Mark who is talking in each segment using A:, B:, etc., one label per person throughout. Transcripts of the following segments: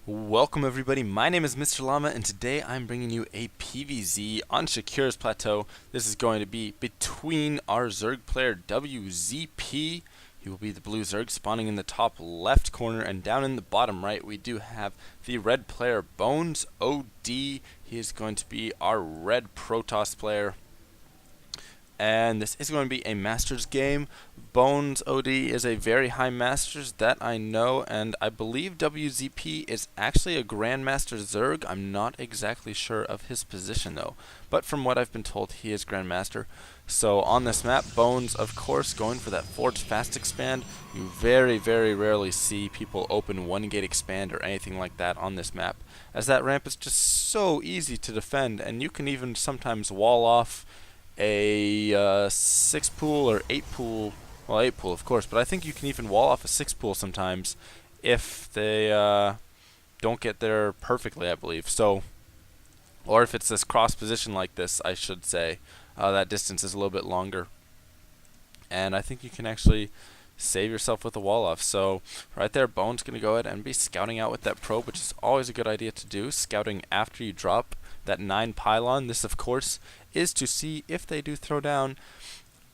A: Welcome everybody, my name is Mr. Llama and today I'm bringing you a PvZ on Shakuras Plateau. This is going to be between our Zerg player WZP. He will be the blue Zerg spawning in the top left corner, and down in the bottom right we do have the red player BonesOD. He is going to be our red Protoss player. And this is going to be a Masters game. BonesOD is a very high Masters, that I know, and I believe WZP is actually a Grandmaster Zerg. I'm not exactly sure of his position though, but from what I've been told, he is Grandmaster. So on this map, Bones, of course, going for that Forge Fast Expand. You very, very rarely see people open one gate expand or anything like that on this map, as that ramp is just so easy to defend, and you can even sometimes wall off a 6 pool or 8 pool, well 8 pool of course, but I think you can even wall off a 6 pool sometimes if they don't get there perfectly, I believe. So, or if it's this cross position like this, I should say, that distance is a little bit longer, and I think you can actually save yourself with a wall off. So right there, Bones gonna go ahead and be scouting out with that probe, which is always a good idea to do, scouting after you drop that 9 pylon. This of course is to see if they do throw down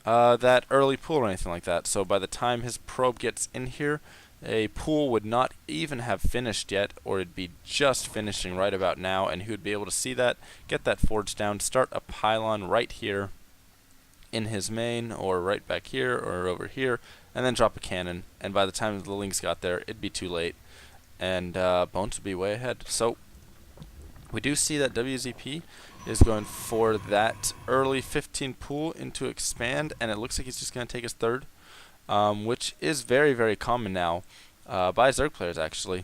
A: that early pool or anything like that. So by the time his probe gets in here, a pool would not even have finished yet, or it'd be just finishing right about now, and he would be able to see that, get that forge down, start a pylon right here in his main, or right back here, or over here, and then drop a cannon. And by the time the links got there, it'd be too late, and Bones would be way ahead. So we do see that WZP is going for that early 15 pool into expand, and it looks like he's just going to take his third, which is very, very common now by Zerg players actually.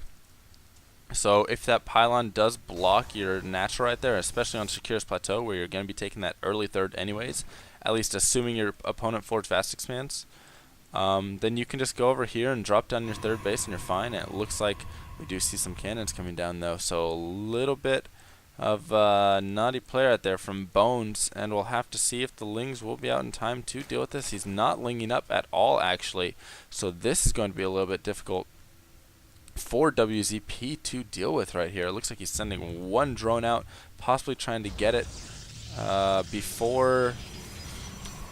A: So if that pylon does block your natural right there, especially on Shakuras Plateau where you're going to be taking that early third anyways, at least assuming your opponent Forge Fast expands, then you can just go over here and drop down your third base and you're fine. And it looks like we do see some cannons coming down though, so a little bit of naughty player out there from Bones, and we'll have to see if the Lings will be out in time to deal with this. He's not linging up at all actually, so this is going to be a little bit difficult for WZP to deal with right here. It looks like he's sending one drone out, possibly trying to get it before.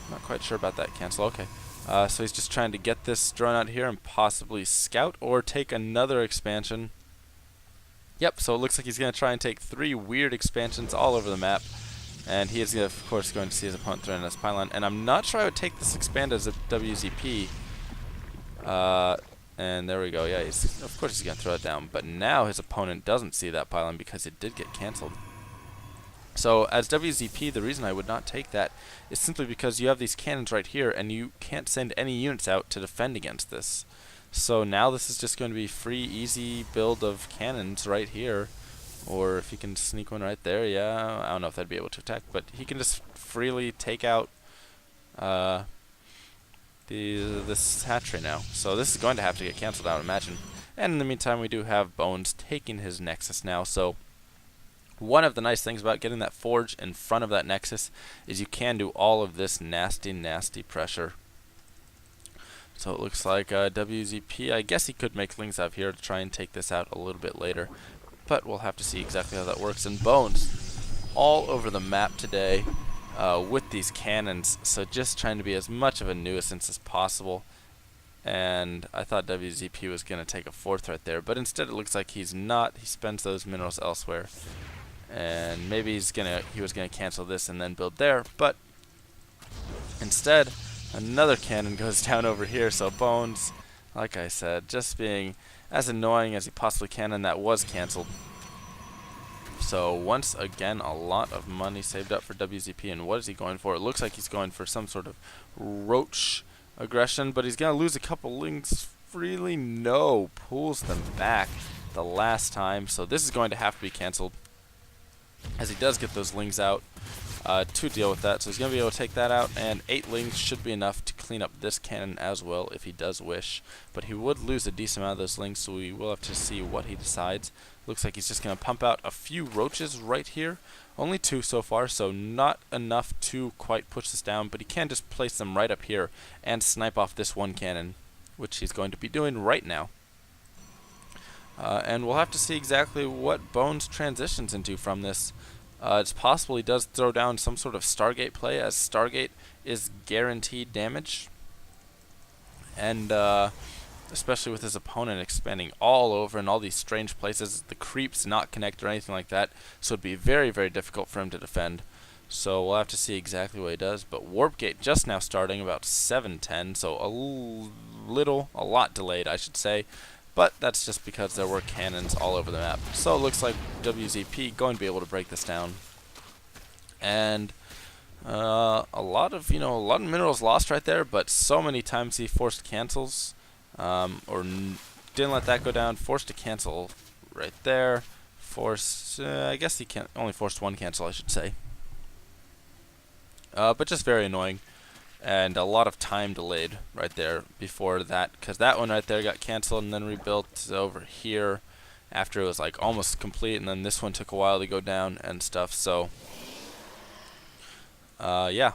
A: I'm not quite sure about that cancel. Okay. So he's just trying to get this drone out here and possibly scout or take another expansion. Yep, so it looks like he's going to try and take 3 weird expansions all over the map. And he is, of course, going to see his opponent throw in his pylon. And I'm not sure I would take this expand as a WZP. And there we go. Yeah, of course he's going to throw it down. But now his opponent doesn't see that pylon because it did get cancelled. So as WZP, the reason I would not take that is simply because you have these cannons right here, and you can't send any units out to defend against this. So now this is just going to be free, easy build of cannons right here. Or if he can sneak one right there, yeah, I don't know if that'd be able to attack, but he can just freely take out this hatchery now. So this is going to have to get cancelled, I would imagine. And in the meantime, we do have Bones taking his Nexus now. So one of the nice things about getting that forge in front of that Nexus is you can do all of this nasty, nasty pressure. So it looks like WZP, I guess he could make Lings out here to try and take this out a little bit later, but we'll have to see exactly how that works. And Bones all over the map today with these cannons, so just trying to be as much of a nuisance as possible. And I thought WZP was going to take a 4th right there, but instead it looks like he's not. He spends those minerals elsewhere, and maybe he was gonna cancel this and then build there, but instead another cannon goes down over here. So Bones, like I said, just being as annoying as he possibly can, and that was cancelled. So once again, a lot of money saved up for WZP, and what is he going for? It looks like he's going for some sort of roach aggression, but he's gonna lose a couple links freely. No, pulls them back the last time, so this is going to have to be cancelled, as he does get those lings out to deal with that. So he's going to be able to take that out, and 8 lings should be enough to clean up this cannon as well if he does wish. But he would lose a decent amount of those lings, so we will have to see what he decides. Looks like he's just going to pump out a few roaches right here. Only 2 so far, so not enough to quite push this down, but he can just place them right up here and snipe off this one cannon, which he's going to be doing right now. And we'll have to see exactly what Bones transitions into from this. It's possible he does throw down some sort of Stargate play, as Stargate is guaranteed damage. And especially with his opponent expanding all over in all these strange places, the creeps not connect or anything like that, so it'd be very, very difficult for him to defend. So we'll have to see exactly what he does. But Warp Gate just now starting about 7:10, so a lot delayed, I should say. But that's just because there were cannons all over the map. So it looks like WZP going to be able to break this down. And a lot of minerals lost right there, but so many times he forced cancels, didn't let that go down. Forced to cancel right there. Forced, I guess he only forced one cancel, I should say. But just very annoying. And a lot of time delayed right there before that, because that one right there got canceled and then rebuilt over here after it was like almost complete, and then this one took a while to go down and stuff. So yeah,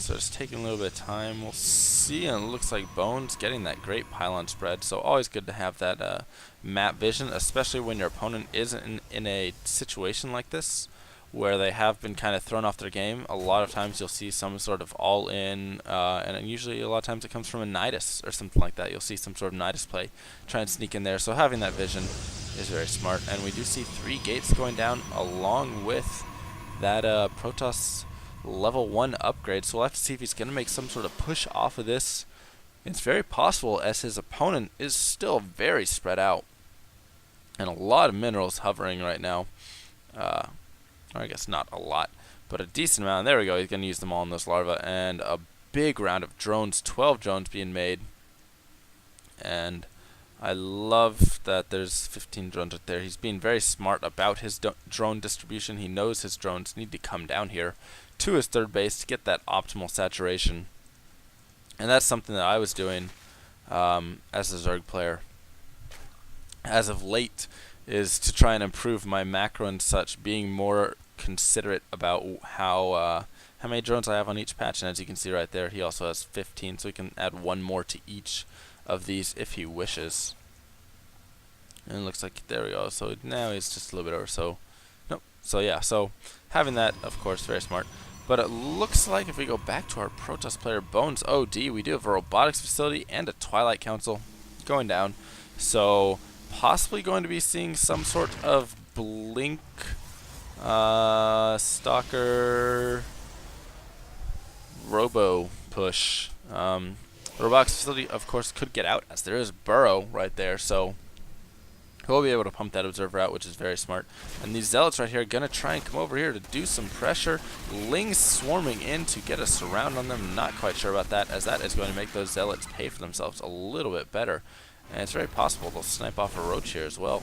A: so it's taking a little bit of time. We'll see, and it looks like Bones getting that great pylon spread, so always good to have that map vision, especially when your opponent isn't in a situation like this where they have been kind of thrown off their game. A lot of times you'll see some sort of all-in, and usually a lot of times it comes from a Nidus or something like that. You'll see some sort of Nidus play, try and sneak in there. So having that vision is very smart. And we do see 3 gates going down along with that Protoss level 1 upgrade. So we'll have to see if he's going to make some sort of push off of this. It's very possible, as his opponent is still very spread out. And a lot of minerals hovering right now. I guess not a lot, but a decent amount. There we go. He's going to use them all in this larva. And a big round of drones, 12 drones being made. And I love that there's 15 drones right there. He's being very smart about his drone distribution. He knows his drones need to come down here to his third base to get that optimal saturation. And that's something that I was doing as a Zerg player as of late, is to try and improve my macro and such, being more considerate about how many drones I have on each patch. And as you can see right there, he also has 15, so he can add 1 more to each of these if he wishes. And it looks like, there we go, so now he's just a little bit over, so nope. So yeah, so having that, of course, very smart. But it looks like if we go back to our Protoss player BonesOD, we do have a robotics facility and a Twilight Council going down, so possibly going to be seeing some sort of blink stalker robo push. The robotics facility, of course, could get out, as there is burrow right there, so he'll be able to pump that observer out, which is very smart. And these zealots right here are going to try and come over here to do some pressure. Lings swarming in to get a surround on them. Not quite sure about that, as that is going to make those zealots pay for themselves a little bit better. And it's very possible they'll snipe off a roach here as well.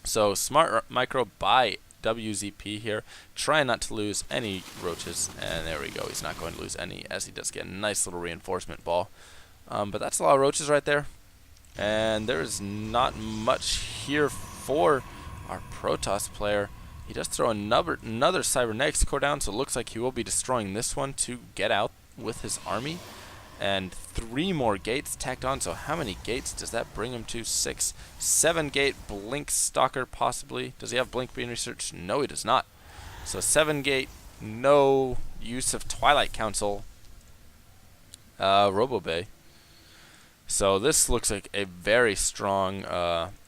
A: So smart micro by WZP here, trying not to lose any roaches, and there we go, he's not going to lose any, as he does get a nice little reinforcement ball. But that's a lot of roaches right there, and there's not much here for our Protoss player. He does throw another cybernetics core down, so it looks like he will be destroying this one to get out with his army. And 3 more gates tacked on, so how many gates does that bring him to? 6. 7 gate blink stalker possibly. Does he have blink being researched? No, he does not. So 7 gate, no use of Twilight Council. Robo Bay. So this looks like a very strong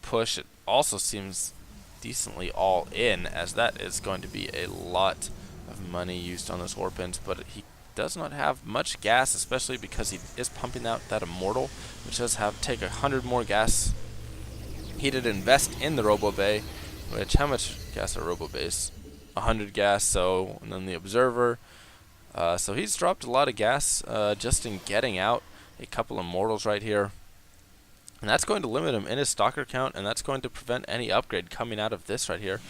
A: push. It also seems decently all in, as that is going to be a lot of money used on those ore pins, but he does not have much gas, especially because he is pumping out that immortal, which does take 100 more gas. He did invest in the Robo Bay, which, how much gas are Robo Bays? 100 gas. So, and then the observer. So he's dropped a lot of gas just in getting out a couple of immortals right here, and that's going to limit him in his stalker count, and that's going to prevent any upgrade coming out of this right here.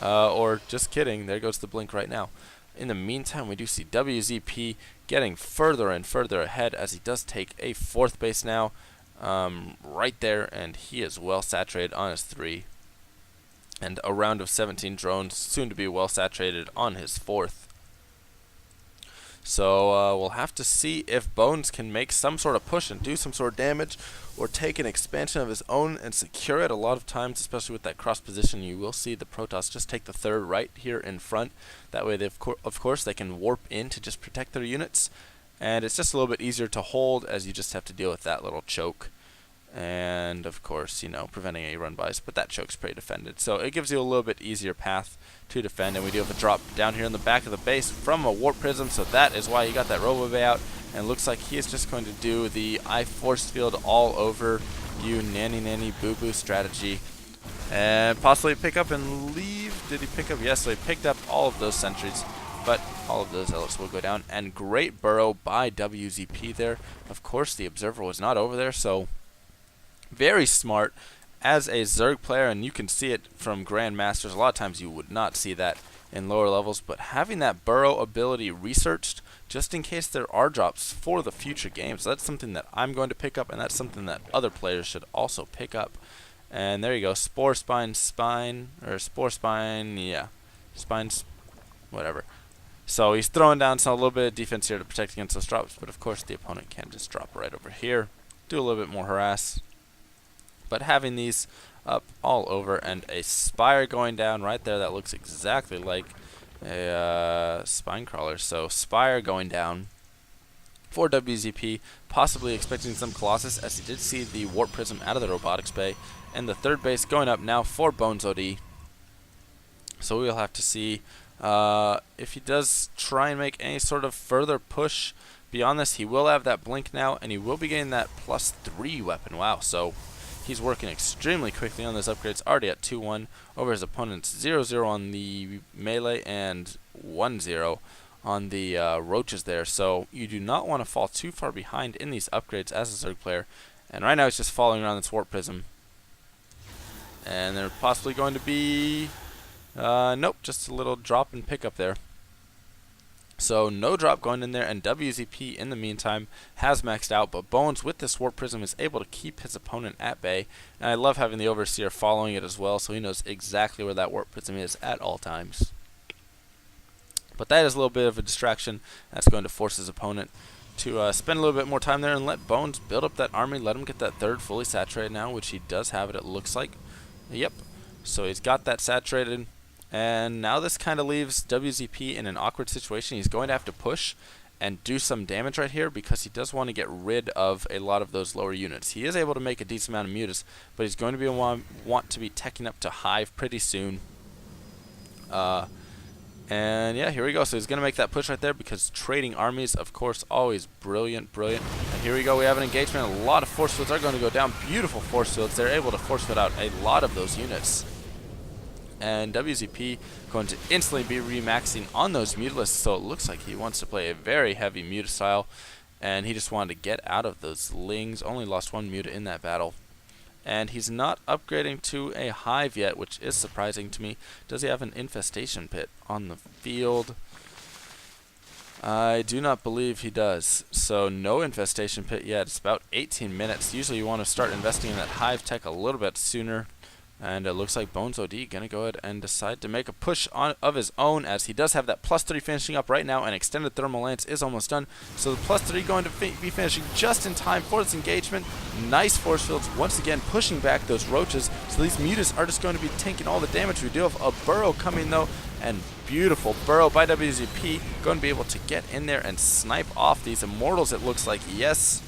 A: Or just kidding, there goes the blink right now. In the meantime, we do see WZP getting further and further ahead, as he does take a 4th base now, right there, and he is well saturated on his 3. And a round of 17 drones, soon to be well saturated on his 4th. So we'll have to see if Bones can make some sort of push and do some sort of damage, or take an expansion of his own and secure it. A lot of times, especially with that cross position, you will see the Protoss just take the third right here in front. That way, of course, they can warp in to just protect their units. And it's just a little bit easier to hold, as you just have to deal with that little choke. And, of course, you know, preventing any run-bys. But that choke's pretty defended. So it gives you a little bit easier path to defend. And we do have a drop down here in the back of the base from a Warp Prism. So that is why he got that Robo Bay out. And looks like he is just going to do the I Force Field all over you nanny nanny boo boo strategy. And possibly pick up and leave. Did he pick up? Yes, so he picked up all of those sentries. But all of those zealots will go down. And great burrow by WZP there. Of course, the observer was not over there, so very smart as a Zerg player, and you can see it from Grandmasters. A lot of times you would not see that in lower levels, but having that burrow ability researched just in case there are drops for the future games, that's something that I'm going to pick up, and that's something that other players should also pick up. And there you go, Spore Spine, yeah, Spines, whatever. So he's throwing down a little bit of defense here to protect against those drops, but of course the opponent can just drop right over here, do a little bit more harass. But having these up all over and a Spire going down right there, that looks exactly like a Spine Crawler. So Spire going down for WZP, possibly expecting some Colossus, as he did see the Warp Prism out of the Robotics Bay. And the third base going up now for BonesOD. So we'll have to see if he does try and make any sort of further push beyond this. He will have that blink now, and he will be getting that +3 weapon. Wow, so he's working extremely quickly on those upgrades, already at 2-1 over his opponent's 0-0 on the melee and 1-0 on the roaches there. So you do not want to fall too far behind in these upgrades as a Zerg player. And right now he's just following around this Warp Prism. And they're possibly going to be nope, just a little drop and pick up there. So no drop going in there, and WZP in the meantime has maxed out, but Bones with this Warp Prism is able to keep his opponent at bay. And I love having the Overseer following it as well, so he knows exactly where that Warp Prism is at all times. But that is a little bit of a distraction. That's going to force his opponent to spend a little bit more time there and let Bones build up that army, let him get that third fully saturated now, which he does have it looks like. Yep, so he's got that saturated. And now this kind of leaves WZP in an awkward situation. He's going to have to push and do some damage right here, because he does want to get rid of a lot of those lower units. He is able to make a decent amount of mutas, but he's going to want to be teching up to Hive pretty soon. And yeah, here we go. So he's going to make that push right there, because trading armies, of course, always brilliant, brilliant. And here we go. We have an engagement. A lot of force fields are going to go down. Beautiful force fields. They're able to force field out a lot of those units. And WZP going to instantly be remaxing on those Mutalisks, so it looks like he wants to play a very heavy Muta style, and he just wanted to get out of those Lings. Only lost one Muta in that battle. And he's not upgrading to a Hive yet, which is surprising to me. Does he have an Infestation Pit on the field? I do not believe he does. So no Infestation Pit yet. It's about 18 minutes. Usually you want to start investing in that Hive tech a little bit sooner. And it looks like BonesOD going to go ahead and decide to make a push of his own, as he does have that +3 finishing up right now, and Extended Thermal Lance is almost done. So the +3 going to be finishing just in time for this engagement. Nice force fields, once again pushing back those roaches. So these mutas are just going to be tanking all the damage. We do have a burrow coming though, and beautiful burrow by WZP, going to be able to get in there and snipe off these Immortals, it looks like. Yes.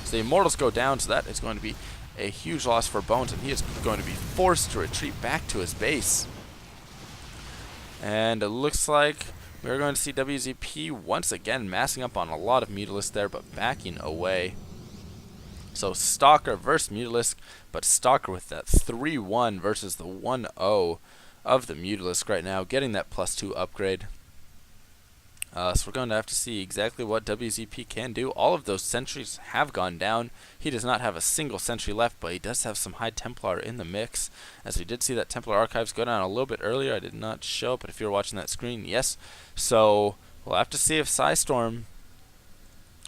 A: So the Immortals go down, so that is going to be a huge loss for Bones, and he is going to be forced to retreat back to his base. And it looks like we're going to see WZP once again massing up on a lot of Mutalisks there, but backing away. So Stalker versus Mutalisk, but Stalker with that 3-1 versus the 1-0 of the Mutalisk right now, getting that +2 upgrade. So we're going to have to see exactly what WZP can do. All of those sentries have gone down. He does not have a single sentry left, but he does have some High Templar in the mix, as we did see that Templar Archives go down a little bit earlier. I did not show it, but if you're watching that screen, yes. So we'll have to see if Psystorm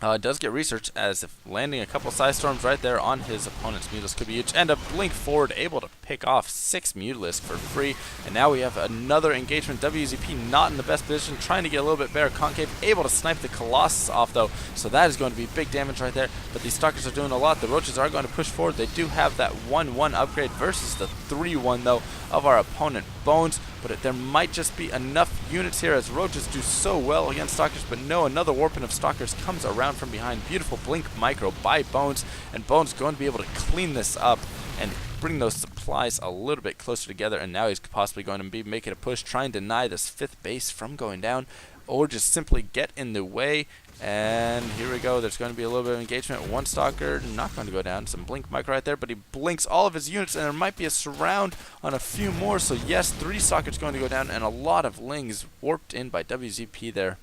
A: Does get research, as if landing a couple Psy Storms right there on his opponent's Mutalisk could be huge. And a blink forward, able to pick off 6 Mutalisk for free. And now we have another engagement. WZP not in the best position, trying to get a little bit better concave. Able to snipe the Colossus off though, so that is going to be big damage right there. But these Stalkers are doing a lot. The Roaches are going to push forward. They do have that 1-1 upgrade versus the 3-1 though of our opponent Bones. But there might just be enough units here, as Roaches do so well against Stalkers. But no, another Warping of Stalkers comes around from behind. Beautiful blink micro by Bones, and Bones going to be able to clean this up and bring those supplies a little bit closer together. And now he's possibly going to be making a push, trying to deny this 5th base from going down, or just simply get in the way. And here we go. There's going to be a little bit of engagement. One Stalker not going to go down. Some blink micro right there, but he blinks all of his units, and there might be a surround on a few more. So yes, 3 Stalkers going to go down, and a lot of Lings warped in by WZP there.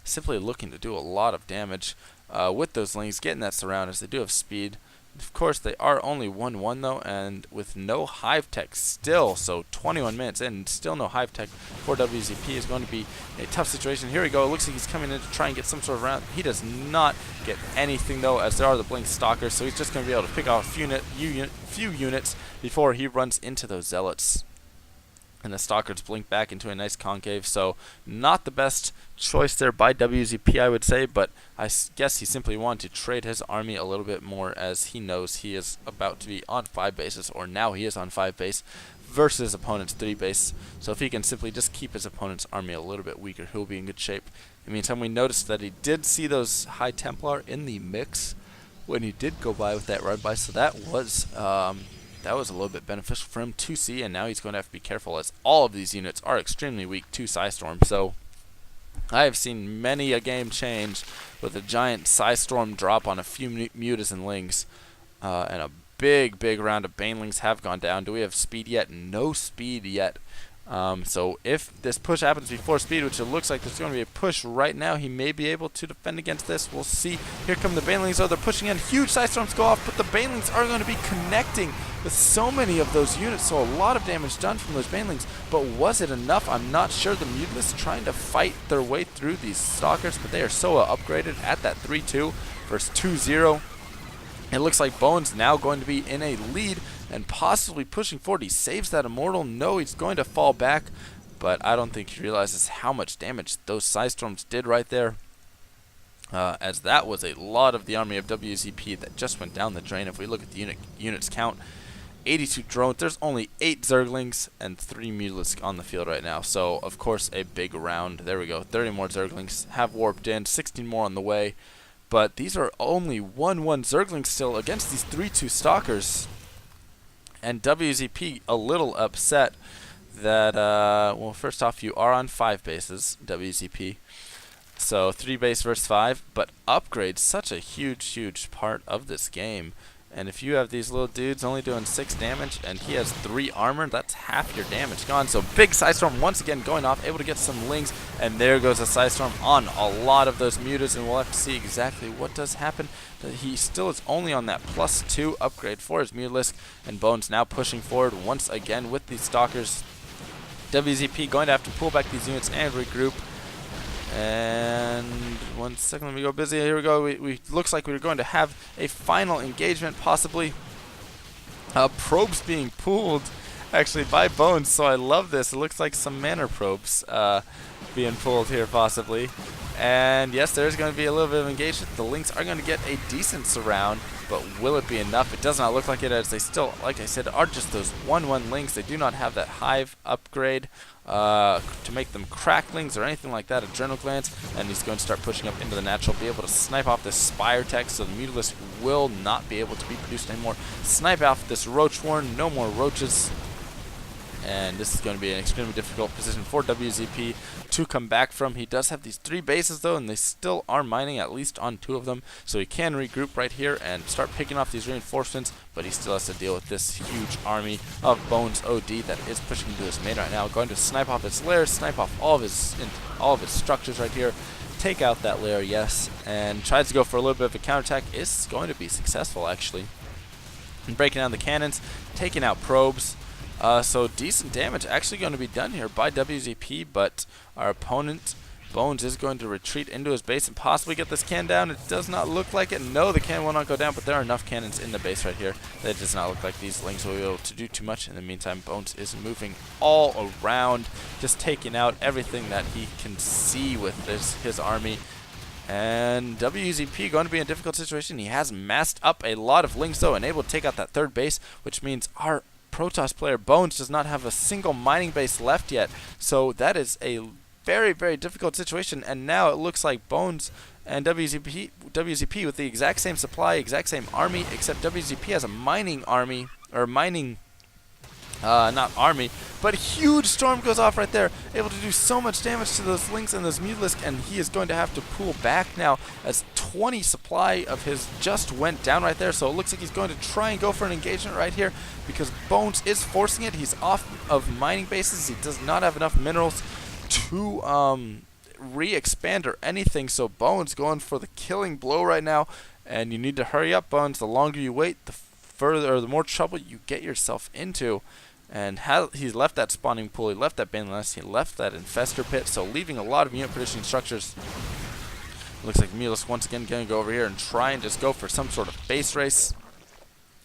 A: Simply looking to do a lot of damage with those Lings, getting that surround, as they do have speed. Of course, they are only 1-1 though, and with no Hive Tech still, so 21 minutes in, still no Hive Tech for WZP is going to be a tough situation. Here we go. It looks like he's coming in to try and get some sort of round. He does not get anything though, as there are the Blink Stalkers, so he's just going to be able to pick off a few units before he runs into those Zealots. And the Stalkers blink back into a nice concave, so not the best choice there by WZP, I would say, but I guess he simply wanted to trade his army a little bit more, as he knows he is about to be on 5 bases, or now he is on 5 base, versus his opponent's 3 base. So if he can simply just keep his opponent's army a little bit weaker, he'll be in good shape. In the meantime, we noticed that he did see those High Templar in the mix when he did go by with that run by, so that was a little bit beneficial for him to see, and now he's going to have to be careful, as all of these units are extremely weak to Psystorm. So I have seen many a game change with a giant Psystorm drop on a few Mutas and Lings, and a big round of Banelings have gone down. Do we have speed yet? No speed yet. So if this push happens before speed, which it looks like there's going to be a push right now, he may be able to defend against this. We'll see. Here come the Banelings. Oh, they're pushing in. Huge Psystorms go off, but the Banelings are going to be connecting with so many of those units, so a lot of damage done from those Banelings. But was it enough? I'm not sure. The Mutalisk trying to fight their way through these Stalkers, but they are so upgraded at that 3-2 versus 2-0. It looks like Bones now going to be in a lead and possibly pushing forward. He saves that Immortal. No, he's going to fall back, but I don't think he realizes how much damage those Psystorms did right there, as that was a lot of the army of WZP that just went down the drain. If we look at the units count, 82 drones. There's only 8 Zerglings and 3 Mutalisk on the field right now. So, of course, a big round. There we go. 30 more Zerglings have warped in. 16 more on the way. But these are only 1-1 Zerglings still against these 3-2 Stalkers. And WZP a little upset that, well, first off, you are on 5 bases, WZP. So 3 base versus 5, but upgrade's such a huge part of this game. And if you have these little dudes only doing 6 damage and he has 3 armor, that's half your damage gone. So big Psystorm once again going off, able to get some Lings, and there goes a Psystorm on a lot of those Mutas, and we'll have to see exactly what does happen. He still is only on that +2 upgrade for his Mutalisk, and Bones now pushing forward once again with these Stalkers. WZP going to have to pull back these units and regroup. And 1 second, let me go busy. Here we go. We looks like we're going to have a final engagement, possibly. Probes being pulled, actually, by Bones. So I love this. It looks like some mana probes being pulled here, possibly. And yes, there's going to be a little bit of engagement. The Lynx are going to get a decent surround, but will it be enough? It does not look like it, as they still, like I said, are just those 1-1 Lynx. They do not have that Hive upgrade to make them cracklings or anything like that. Adrenal glands, and he's going to start pushing up into the natural, be able to snipe off this Spire Tech, so the Mutalisk will not be able to be produced anymore. Snipe off this Roach Warren, no more roaches. And this is going to be an extremely difficult position for WZP to come back from. He does have these 3 bases though, and they still are mining at least on 2 of them, so he can regroup right here and start picking off these reinforcements, but he still has to deal with this huge army of BonesOD that is pushing into his main right now. Going to snipe off his lair, snipe off all of his structures right here, take out that lair, yes, and tries to go for a little bit of a counterattack. Is going to be successful, actually, and breaking down the cannons, taking out probes. So decent damage actually going to be done here by WZP, but our opponent Bones is going to retreat into his base and possibly get this cannon down. It does not look like it. No, the cannon will not go down, but there are enough cannons in the base right here that it does not look like these lings will be able to do too much. In the meantime, Bones is moving all around, just taking out everything that he can see with his army. And WZP going to be in a difficult situation. He has massed up a lot of lings, though, and able to take out that third base, which means our Protoss player Bones does not have a single mining base left yet. So that is a very, very difficult situation. And now it looks like Bones and WZP with the exact same supply, exact same army, except WZP has a mining army, or mining not army, but a huge storm goes off right there, able to do so much damage to those lings and those mutalisks, and he is going to have to pull back now as 20 supply of his just went down right there. So it looks like he's going to try and go for an engagement right here because Bones is forcing it. He's off of mining bases. He does not have enough minerals to re-expand or anything, so Bones going for the killing blow right now, and you need to hurry up, Bones. The longer you wait, the further or the more trouble you get yourself into. And he's left that spawning pool, he left that bandit nest, he left that infestor pit, so leaving a lot of unit producing structures. Looks like Mutalisk once again going to go over here and try and just go for some sort of base race.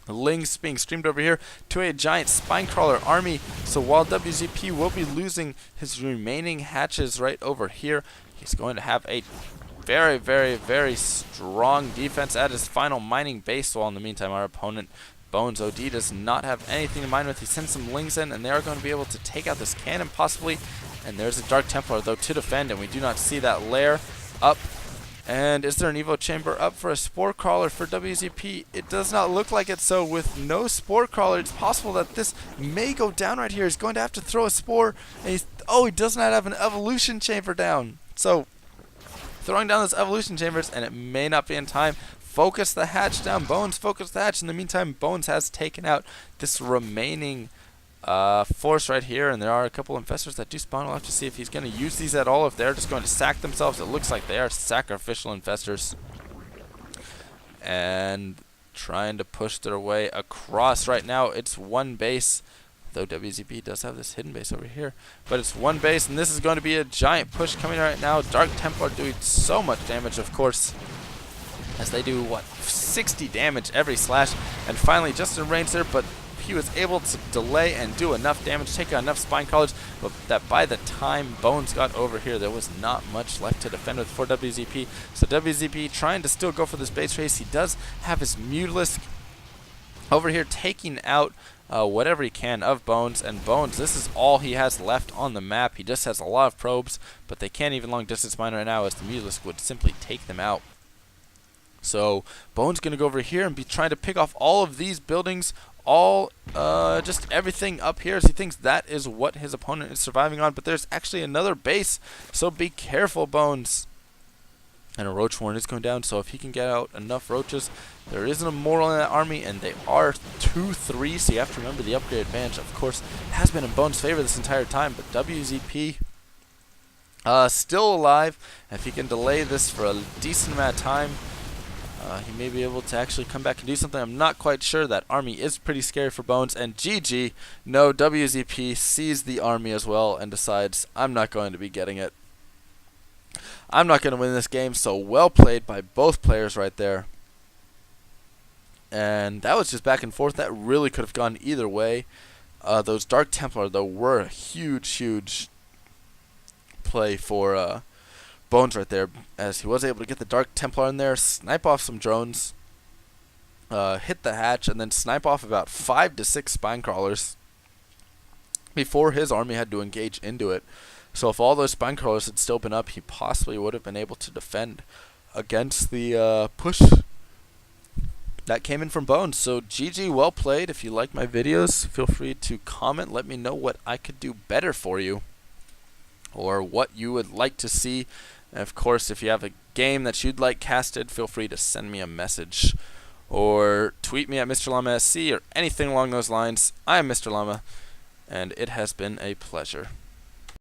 A: Lings being streamed over here to a giant spinecrawler army, so while WZP will be losing his remaining hatches right over here, he's going to have a very, very, very strong defense at his final mining base, while in the meantime our opponent BonesOD does not have anything to mine with. He sends some lings in, and they are going to be able to take out this cannon possibly. And there's a Dark Templar, though, to defend, and we do not see that lair up. And is there an Evo Chamber up for a Spore Crawler for WZP? It does not look like it, so with no Spore Crawler, it's possible that this may go down right here. He's going to have to throw a Spore, and he does not have an Evolution Chamber down. So, throwing down those Evolution Chambers, and it may not be in time. Focus the hatch down, Bones, focus the hatch. In the meantime, Bones has taken out this remaining force right here, and there are a couple infestors that do spawn. We'll have to see if he's going to use these at all, if they're just going to sack themselves. It looks like they are sacrificial infestors. And trying to push their way across right now. It's one base, though WZP does have this hidden base over here. But it's one base, and this is going to be a giant push coming right now. Dark Templar doing so much damage, of course, as they do, what, 60 damage every slash. And finally, just in range there, but he was able to delay and do enough damage, take out enough spine crawlers, but that by the time Bones got over here, there was not much left to defend with for WZP. So WZP trying to still go for this base race. He does have his Mutalisk over here taking out whatever he can of Bones, and Bones, this is all he has left on the map. He just has a lot of probes, but they can't even long distance mine right now, as the Mutalisk would simply take them out. So Bones going to go over here and be trying to pick off all of these buildings, all just everything up here, as he thinks that is what his opponent is surviving on. But there's actually another base, so be careful, Bones. And a Roach Warren is going down, so if he can get out enough roaches, there is an Immoral in that army, and they are 2-3, so you have to remember the upgrade advantage, of course, has been in Bones' favor this entire time. But WZP still alive. If he can delay this for a decent amount of time, he may be able to actually come back and do something. I'm not quite sure. That army is pretty scary for Bones. And GG, no, WZP sees the army as well and decides, I'm not going to be getting it. I'm not going to win this game. So well played by both players right there. And that was just back and forth. That really could have gone either way. Those Dark Templar, though, were a huge, huge play for Bones right there, as he was able to get the Dark Templar in there, snipe off some drones, hit the hatch, and then snipe off about 5 to 6 spine crawlers before his army had to engage into it. So if all those spine crawlers had still been up, he possibly would have been able to defend against the push that came in from Bones. So GG, well played. If you like my videos, feel free to comment. Let me know what I could do better for you, or what you would like to see. And of course, if you have a game that you'd like casted, feel free to send me a message or tweet me at MrLlamaSC or anything along those lines. I am Mr. Llama, and it has been a pleasure.